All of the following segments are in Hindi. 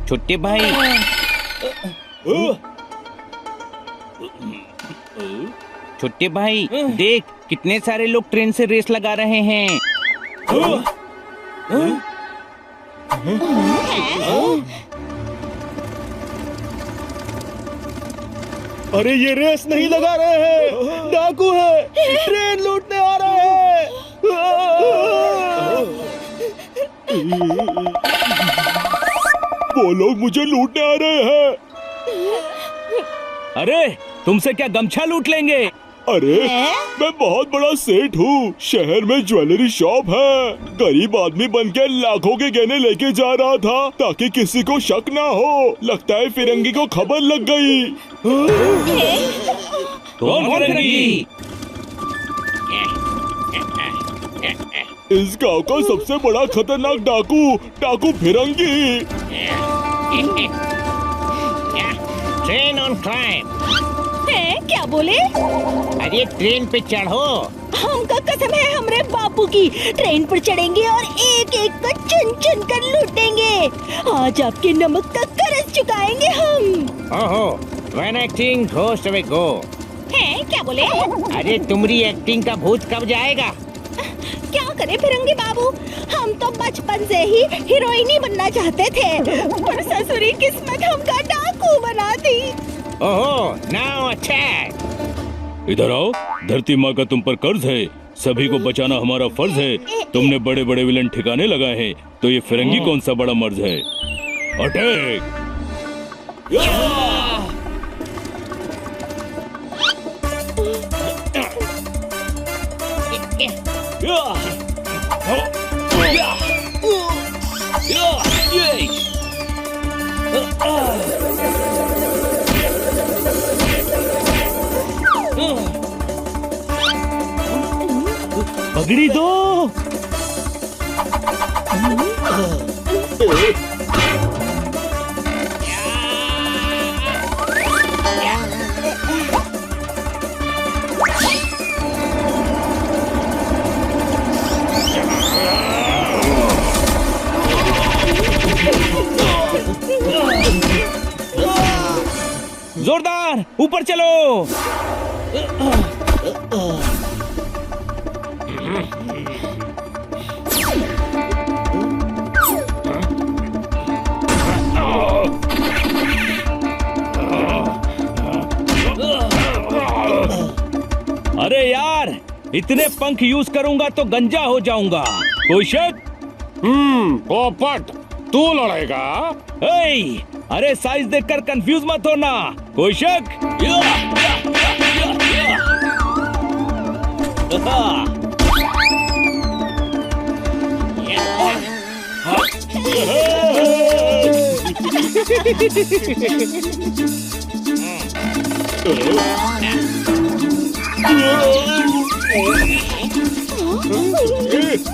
छुट्टी भाई, छुट्टी भाई देख कितने सारे लोग ट्रेन से रेस लगा रहे हैं। अरे ये रेस नहीं लगा रहे हैं, डाकू है, ट्रेन लूटने आ रहे हैं। वो लोग मुझे लूटने आ रहे हैं। अरे तुमसे क्या गमछा लूट लेंगे? अरे मैं बहुत बड़ा सेठ हूँ, शहर में ज्वेलरी शॉप है। गरीब आदमी बनके लाखों के गहने लेके जा रहा था ताकि किसी को शक ना हो। लगता है फिरंगी को खबर लग गई। कौन फिरंगी? इस गांव का सबसे बड़ा खतरनाक डाकू फिरंगी। Train on climb. क्या बोले? अरे ट्रेन पे चढ़ो। हमका कसम है हमरे बापू की, ट्रेन पर चढ़ेंगे और एक एक को चुन चुन कर लूटेंगे। आज आपके नमक का कर्ज चुकाएंगे हम। ओहो, when acting goes away go। हैं क्या बोले? अरे तुम्हारी एक्टिंग का भूत कब जाएगा? क्या करे फिरंगी बाबू, हम तो बचपन से ही हीरोइन ही बनना चाहते थे, पर ससुरी किस्मत हमका डाकू बना दी। ओहो, नाउ अटैक। इधर आओ, धरती माँ का तुम पर कर्ज है, सभी को बचाना हमारा फर्ज है। तुमने बड़े बड़े विलन ठिकाने लगाए हैं, तो ये फिरंगी कौन सा बड़ा मर्ज है? अटैक! पगड़ी दो। जोरदार, ऊपर चलो। अरे यार, इतने पंख यूज करूंगा तो गंजा हो जाऊंगा। कोई शक? पोपट, तू लड़ेगा? अरे साइज देखकर कंफ्यूज मत होना। कोई शक?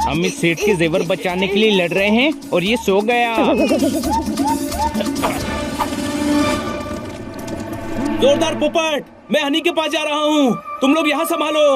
हम इस सेठ के जेवर बचाने के लिए लड़ रहे हैं और ये सो गया। जोरदार पोपट, मैं हनी के पास जा रहा हूँ, तुम लोग यहाँ संभालो।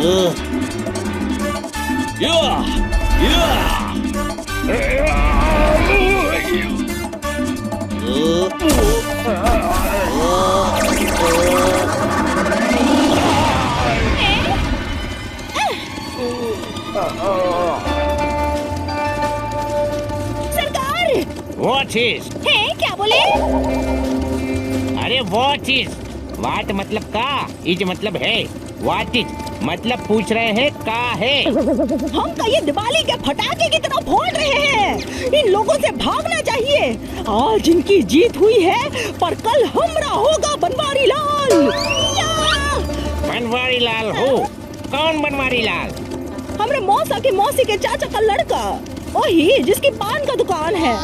सरकार What is? है क्या बोले? अरे what is? वाट मतलब का, इज मतलब है, वाट इज मतलब पूछ रहे हैं का है। हम तो ये दिवाली के पटाखे की तरह फोड़ रहे हैं। इन लोगों से भागना चाहिए। आज इनकी जीत हुई है, पर कल हमरा होगा बनवारी लाल। या! बनवारी लाल हो? कौन बनवारी लाल? हमरे मौसा के मौसी के चाचा का लड़का, वही जिसकी पान का दुकान है।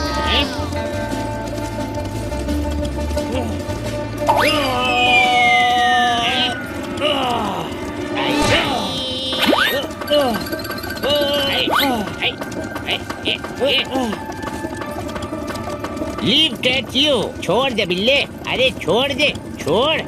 लीव कैट यू, छोड़ दे बिल्ले, अरे छोड़ दे, छोड़।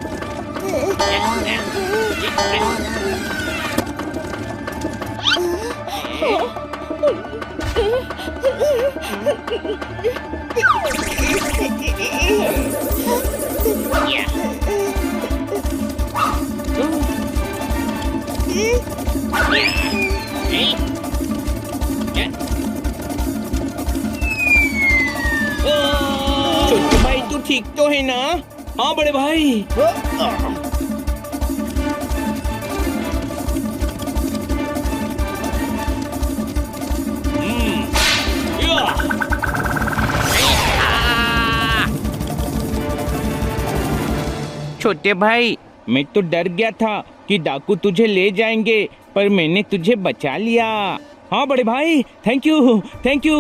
छोटू भाई तू ठीक तो है ना? हाँ बड़े भाई। छोटे भाई मैं तो डर गया था कि डाकू तुझे ले जाएंगे, पर मैंने तुझे बचा लिया। हाँ बड़े भाई, थैंक यू, थैंक यू।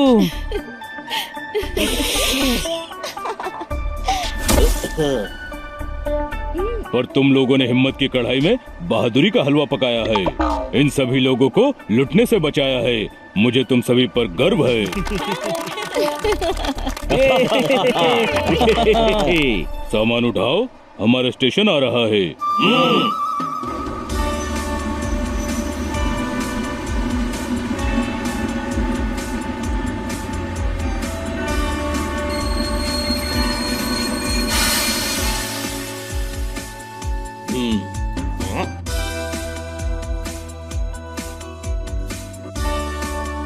पर तुम लोगों ने हिम्मत की कढ़ाई में बहादुरी का हलवा पकाया है। इन सभी लोगों को लुटने से बचाया है। मुझे तुम सभी पर गर्व है। सामान उठाओ, हमारा स्टेशन आ रहा है।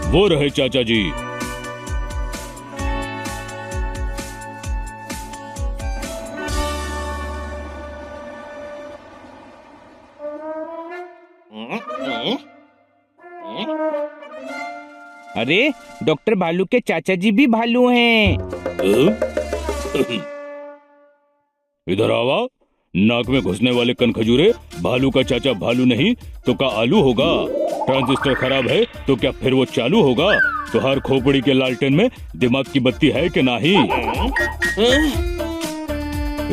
वो रहे चाचा जी। अरे डॉक्टर भालू के चाचा जी भी भालू हैं। इधर आवा। नाक में घुसने वाले कनखजूरे, भालू का चाचा भालू नहीं तो का आलू होगा। ट्रांजिस्टर खराब है तो क्या फिर वो चालू होगा? तो हर खोपड़ी के लालटेन में दिमाग की बत्ती है कि नहीं?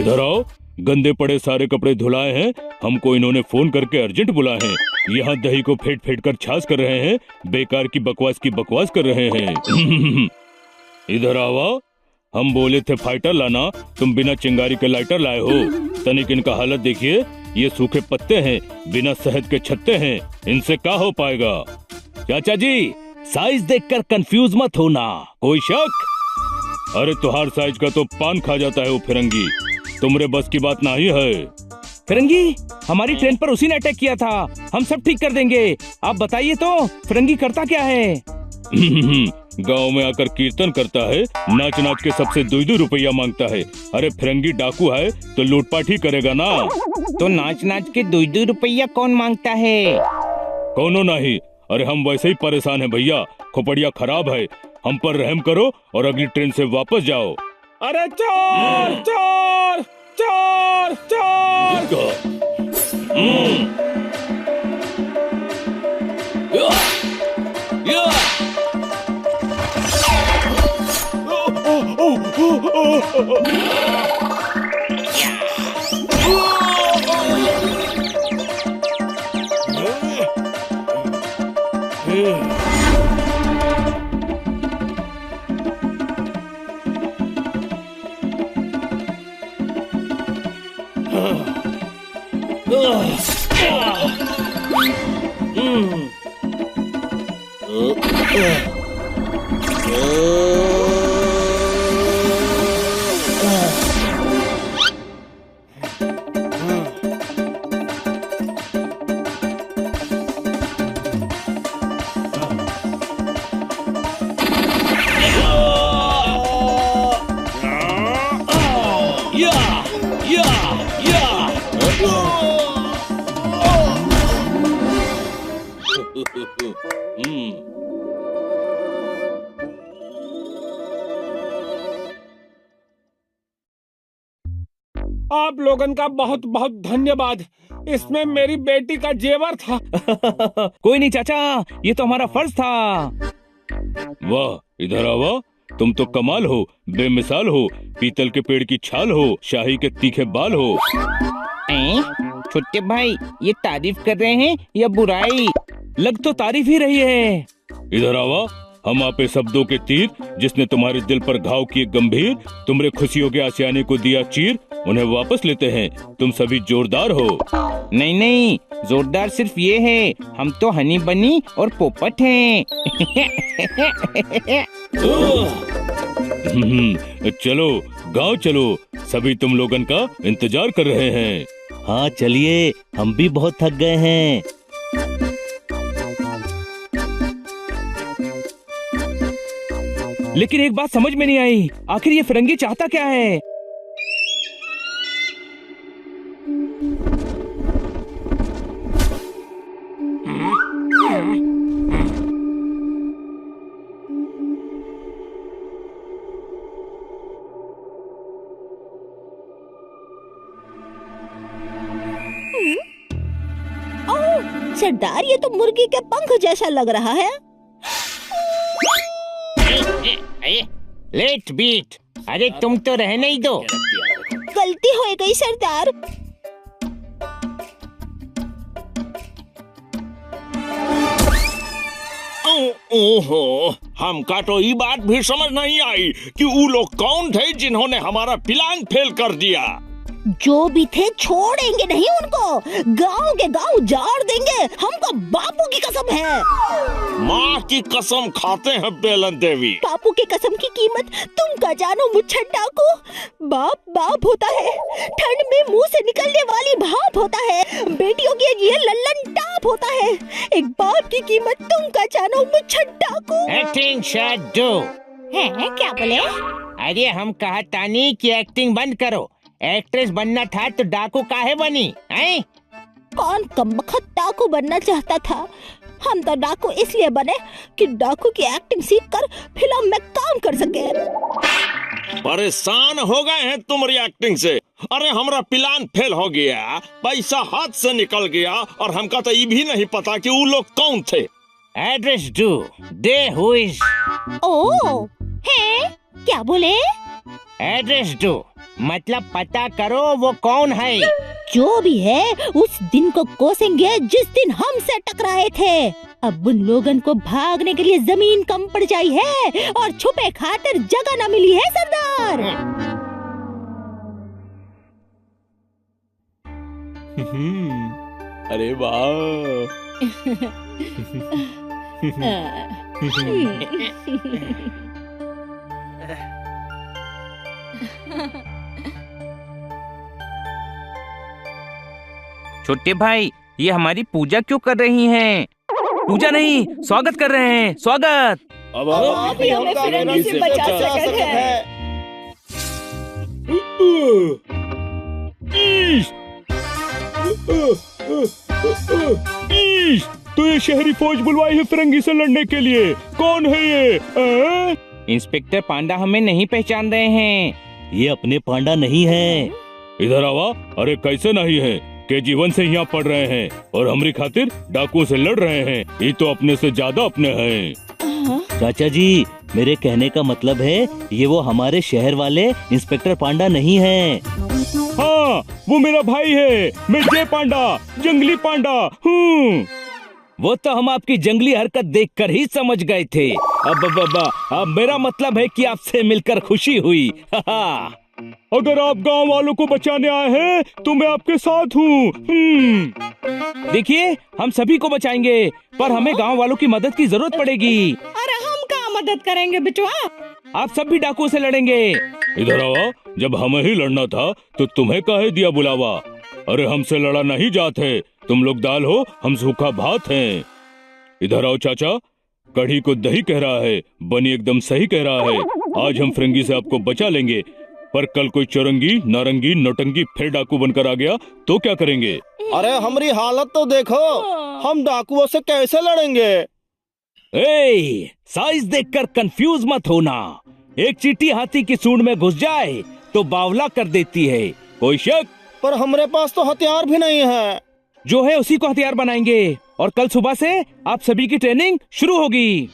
इधर आओ। गंदे पड़े सारे कपड़े धुलाए हैं, हमको इन्होंने फोन करके अर्जेंट बुलाए हैं। यहाँ दही को फेंट फेंट कर छाछ कर रहे हैं, बेकार की बकवास कर रहे हैं। इधर आवा। हम बोले थे फाइटर लाना, तुम बिना चिंगारी के लाइटर लाए हो। तनिक इनका हालत देखिए, ये सूखे पत्ते हैं, बिना शहद के छत्ते हैं, इनसे क्या हो पाएगा? चाचा जी, साइज देखकर कंफ्यूज मत होना। कोई शक? अरे तुहार साइज का तो पान खा जाता है वो फिरंगी, तुमरे बस की बात नहीं है। फिरंगी, हमारी ट्रेन पर उसी ने अटैक किया था। हम सब ठीक कर देंगे। आप बताइए तो, फिरंगी करता क्या है? गांव में आकर कीर्तन करता है, नाच नाच के सबसे 2-2 रुपया मांगता है। अरे फिरंगी डाकू है तो लूटपाट ही करेगा ना। तो नाच नाच के 2-2 रुपया कौन मांगता है? कौनो नहीं। अरे हम वैसे ही परेशान हैं भैया, खोपड़िया खराब है। हम पर रहम करो और अगली ट्रेन से वापस जाओ। अरे चोर चोर चोर चोर! आप लोगन का बहुत बहुत धन्यवाद। इसमें मेरी बेटी का जेवर था। कोई नहीं चाचा, ये तो हमारा फर्ज था। वाह, इधर आवा। तुम तो कमाल हो, बेमिसाल हो, पीतल के पेड़ की छाल हो, शाही के तीखे बाल हो। छोटे भाई, ये तारीफ कर रहे हैं या बुराई? लग तो तारीफ ही रही है। इधर आवा। हम आपे शब्दों के तीर, जिसने तुम्हारे दिल पर घाव किए गंभीर, तुमरे खुशियों के आशियाने को दिया चीर, उन्हें वापस लेते हैं। तुम सभी जोरदार हो। नहीं नहीं, जोरदार सिर्फ ये है, हम तो हनी बनी और पोपट हैं। चलो गांव चलो, सभी तुम लोगन का इंतजार कर रहे हैं। हाँ चलिए, हम भी बहुत थक गए हैं। लेकिन एक बात समझ में नहीं आई, आखिर ये फिरंगी चाहता क्या है? ओह सरदार, ये तो मुर्गी के पंख जैसा लग रहा है। Late beat. अरे तुम तो रहने ही दो। गलती हो गई सरदार। ओहो, हमका तो ये बात भी समझ नहीं आई कि वो लोग कौन थे जिन्होंने हमारा प्लान फेल कर दिया। जो भी थे छोड़ेंगे नहीं उनको, गांव के गांव जाड़ देंगे, हमको बापू की कसम है। माँ की कसम खाते हैं बेलन देवी। बापू की कसम की कीमत तुम का जानो मुच्छर डाकू। बाप बाप होता है, ठंड में मुंह से निकलने वाली भाप होता है, बेटियों के लिए लल्लन टाप होता है। एक बाप की कीमत तुम का जानो मुच्छर डाकू। एक्टिंग शट दो। है क्या बोले? अरे हम कहा तानी कि एक्टिंग बंद करो। एक्ट्रेस बनना था तो डाकू काहे बनी? हैं? कौन कमबख्त डाकू बनना चाहता था? हम तो डाकू इसलिए बने कि डाकू की एक्टिंग सीखकर फिल्म में काम कर सके। परेशान हो गए हैं तुम्हारी एक्टिंग से। अरे हमारा प्लान फेल हो गया, पैसा हाथ से निकल गया, और हमका तो ये भी नहीं पता कि वो लोग कौन थे। Address do they who is. Oh है क्या बोले? एड्रेस डू मतलब पता करो वो कौन है। जो भी है उस दिन को कोसेंगे जिस दिन हमसे टकराए थे। अब उन लोगन को भागने के लिए जमीन कम पड़ जाई है और छुपे खातिर जगह न मिली है सरदार। अरे वाह। छोटे भाई, ये हमारी पूजा क्यों कर रही हैं? पूजा नहीं, स्वागत कर रहे हैं, स्वागत। अब आप ही हमें फिरंगी से बचा सकते हैं। तो ये शहरी फौज बुलवाई है फिरंगी से लड़ने के लिए। कौन है ये? इंस्पेक्टर पांडा हमें नहीं पहचान रहे हैं। ये अपने पांडा नहीं है। इधर आवा। अरे कैसे नहीं है, KG1 से यहाँ पढ़ रहे हैं और हमरी खातिर डाकुओं से लड़ रहे हैं। ये तो अपने से ज्यादा अपने हैं। चाचा जी, मेरे कहने का मतलब है ये वो हमारे शहर वाले इंस्पेक्टर पांडा नहीं है। हाँ, वो मेरा भाई है। मैं जय पांडा, जंगली पांडा हूँ। वो तो हम आपकी जंगली हरकत देखकर ही समझ गए थे। अब मेरा मतलब है कि आपसे मिलकर खुशी हुई। अगर आप गांव वालों को बचाने आए हैं तो मैं आपके साथ हूँ। देखिए, हम सभी को बचाएंगे, पर हमें गांव वालों की मदद की जरूरत पड़ेगी। अरे हम कहाँ मदद करेंगे बिचवा? आप सब भी डाकुओं से लड़ेंगे। इधर आओ, जब हमें ही लड़ना था तो तुम्हें काहे दिया बुलावा? अरे हमसे लड़ा नहीं जाते, तुम लोग दाल हो, हम सूखा भात हैं। इधर आओ चाचा, कढ़ी को दही कह रहा है, बनी एकदम सही कह रहा है। आज हम फिरंगी से आपको बचा लेंगे, पर कल कोई चौरंगी, नारंगी, नौटंकी फिर डाकू बनकर आ गया तो क्या करेंगे? अरे हमारी हालत तो देखो, हम डाकुओं से कैसे लड़ेंगे? साइज देखकर कंफ्यूज मत होना। एक चींटी हाथी की सूंड में घुस जाए तो बावला कर देती है। कोई शक? पर हमारे पास तो हथियार भी नहीं है। जो है उसी को हथियार बनाएंगे, और कल सुबह से आप सभी की ट्रेनिंग शुरू होगी।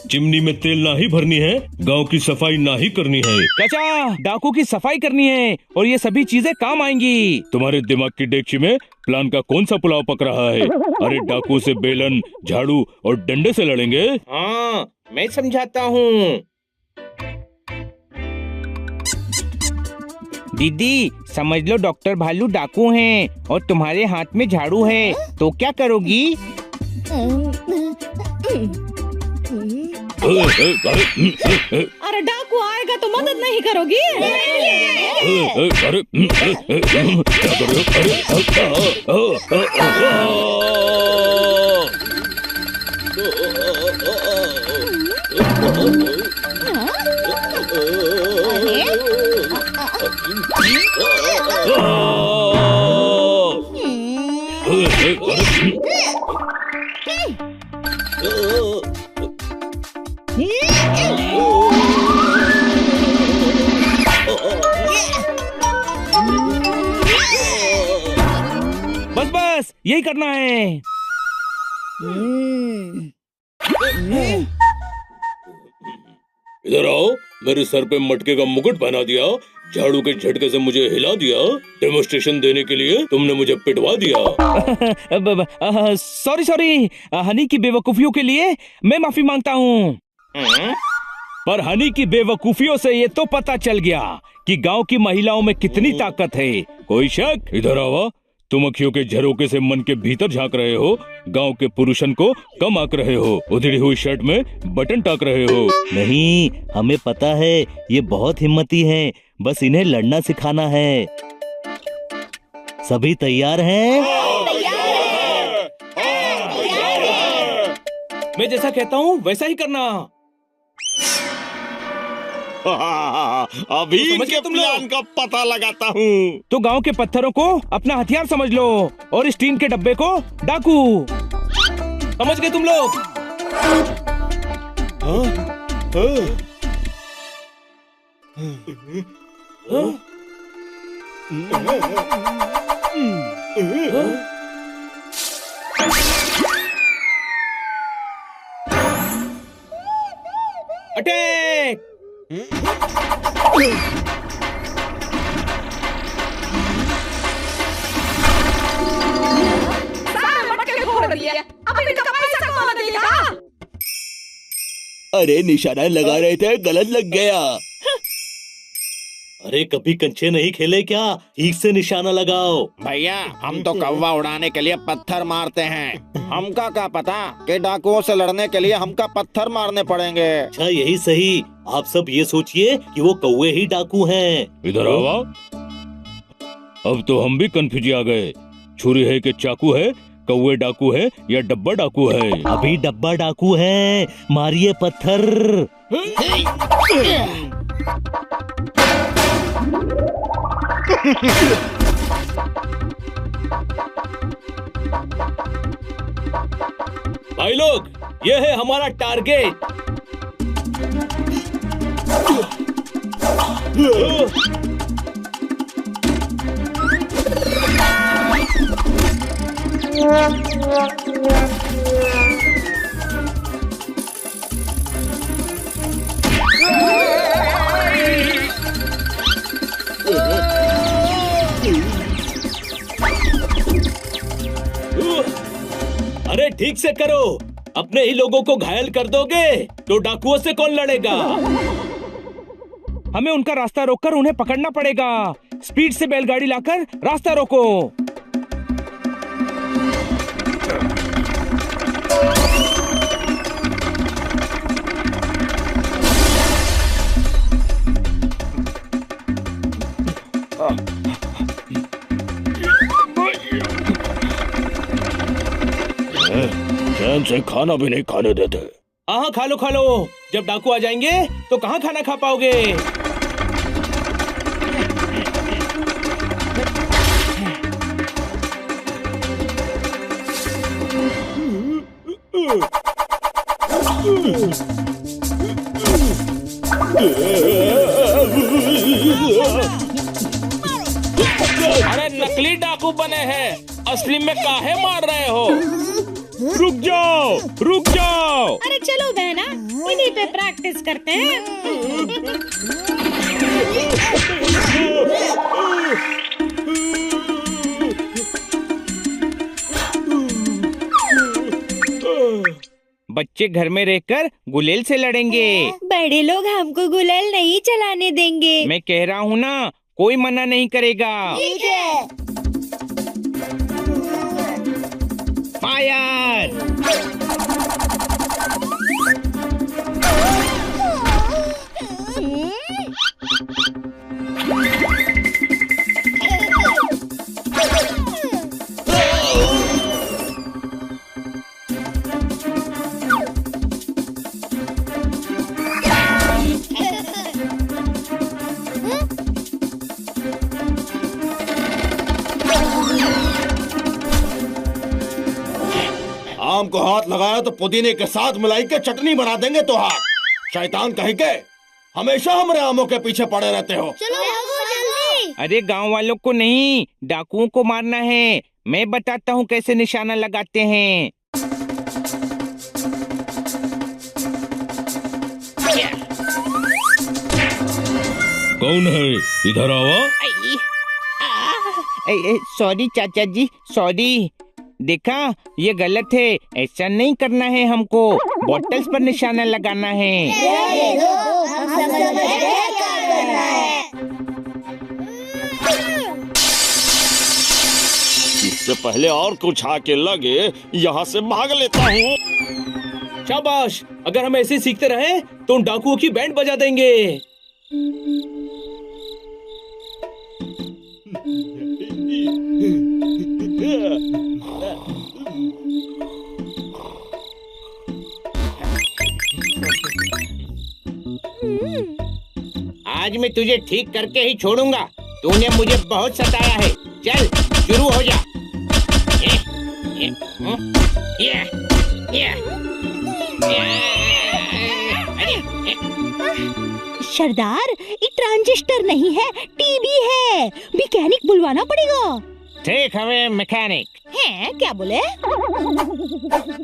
चिमनी में तेल ना ही भरनी है, गांव की सफाई ना ही करनी है। चाचा, डाकू की सफाई करनी है और ये सभी चीजें काम आएंगी। तुम्हारे दिमाग की डेगची में प्लान का कौन सा पुलाव पक रहा है? अरे डाकू से बेलन, झाड़ू और डंडे से लड़ेंगे। हाँ, मैं समझाता हूँ। दीदी समझ लो, डॉक्टर भालू डाकू हैं और तुम्हारे हाथ में झाड़ू है, तो क्या करोगी? अरे डाकू आएगा तो मदद नहीं करोगी? अरे क्या कर रहे बस बस यही करना है। इधर आओ, मेरे सर पे मटके का मुकुट पहना दिया, झाड़ू के झटके से मुझे हिला दिया, डेमोस्ट्रेशन देने के लिए तुमने मुझे पिटवा दिया। सॉरी, हनी की बेवकूफियों के लिए मैं माफी मांगता हूँ। पर हनी की बेवकूफियों से ये तो पता चल गया कि गांव की महिलाओं में कितनी ताकत है। कोई शक? इधर आवा, तुम अखियों के झरोके से मन के भीतर झांक रहे हो, गांव के पुरुषन को कम आंक रहे हो, उधड़ी हुई शर्ट में बटन टाक रहे हो। नहीं, हमें पता है ये बहुत हिम्मती हैं, बस इन्हें लड़ना सिखाना है। सभी तैयार हैं? मैं जैसा कहता हूँ वैसा ही करना। अभी इनके प्लान का पता लगाता हूँ। तो गांव के पत्थरों को अपना हथियार समझ लो और इस टीन के डब्बे को डाकू। समझ गए तुम लोग? अटैक! अरे निशाना लगा रहे थे, गलत लग गया। अरे कभी कंचे नहीं खेले क्या? ठीक से निशाना लगाओ। भैया, हम तो कौवा उड़ाने के लिए पत्थर मारते हैं। हमका क्या पता कि डाकुओं से लड़ने के लिए हमका पत्थर मारने पड़ेंगे। अच्छा यही सही, आप सब ये सोचिए कि वो कौवे ही डाकू हैं। इधर आवा, अब तो हम भी कंफ्यूज आ गए। छुरी है कि चाकू है, कौवे डाकू है या डब्बा डाकू है? अभी डब्बा डाकू है, मारिए पत्थर। भाई लोग, ये है हमारा टारगेट। ठीक से करो। अपने ही लोगों को घायल कर दोगे तो डाकुओं से कौन लड़ेगा? हमें उनका रास्ता रोककर उन्हें पकड़ना पड़ेगा। स्पीड से बैलगाड़ी लाकर रास्ता रोको। चैन से खाना भी नहीं खाने देते। हाँ, खा लो खा लो। जब डाकू आ जाएंगे तो कहाँ खाना खा पाओगे? अरे नकली डाकू बने हैं, असली में काहे मार रहे हो? रुक जाओ, रुक जाओ। अरे चलो बहना, इन्हीं पे प्रैक्टिस करते हैं। बच्चे घर में रहकर गुलेल से लड़ेंगे। बड़े लोग हमको गुलाल नहीं चलाने देंगे। मैं कह रहा हूँ ना, कोई मना नहीं करेगा। ठीक है। फायर! आम को हाथ लगाया तो पुदीने के साथ मिलाई के चटनी बना देंगे तो हाथ। शैतान कहीं के हमेशा हमारे आमों के पीछे पड़े रहते हो। चलो भागो जल्दी। अरे गांव वालों को नहीं, डाकुओं को मारना है। मैं बताता हूँ कैसे निशाना लगाते हैं। कौन है? इधर आओ। सॉरी चाचा जी, सॉरी। देखा, ये गलत है। ऐसा नहीं करना है हमको। बॉटल्स पर निशाना लगाना है। इससे पहले और कुछ आके लगे, यहाँ से भाग लेता हूँ। शाबाश। अगर हम ऐसे सीखते रहे तो उन डाकुओं की बैंड बजा देंगे। आज मैं तुझे ठीक करके ही छोड़ूंगा। तूने मुझे बहुत सताया है। चल शुरू हो जा। सरदार, ये ट्रांजिस्टर नहीं है, टीवी है। मैकेनिक बुलवाना पड़ेगा। ठीक है मैकेनिक। है क्या बोले?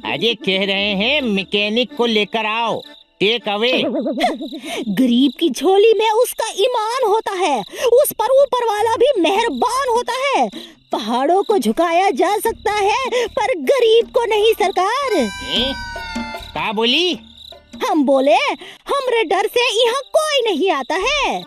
अजय कह रहे हैं मैकेनिक को लेकर आओ। Take away. गरीब की झोली में उसका ईमान होता है। उस पर ऊपर वाला भी मेहरबान होता है। पहाड़ों को झुकाया जा सकता है पर गरीब को नहीं सरकार। क्या बोली? हम बोले, हमरे डर से यहाँ कोई नहीं आता है।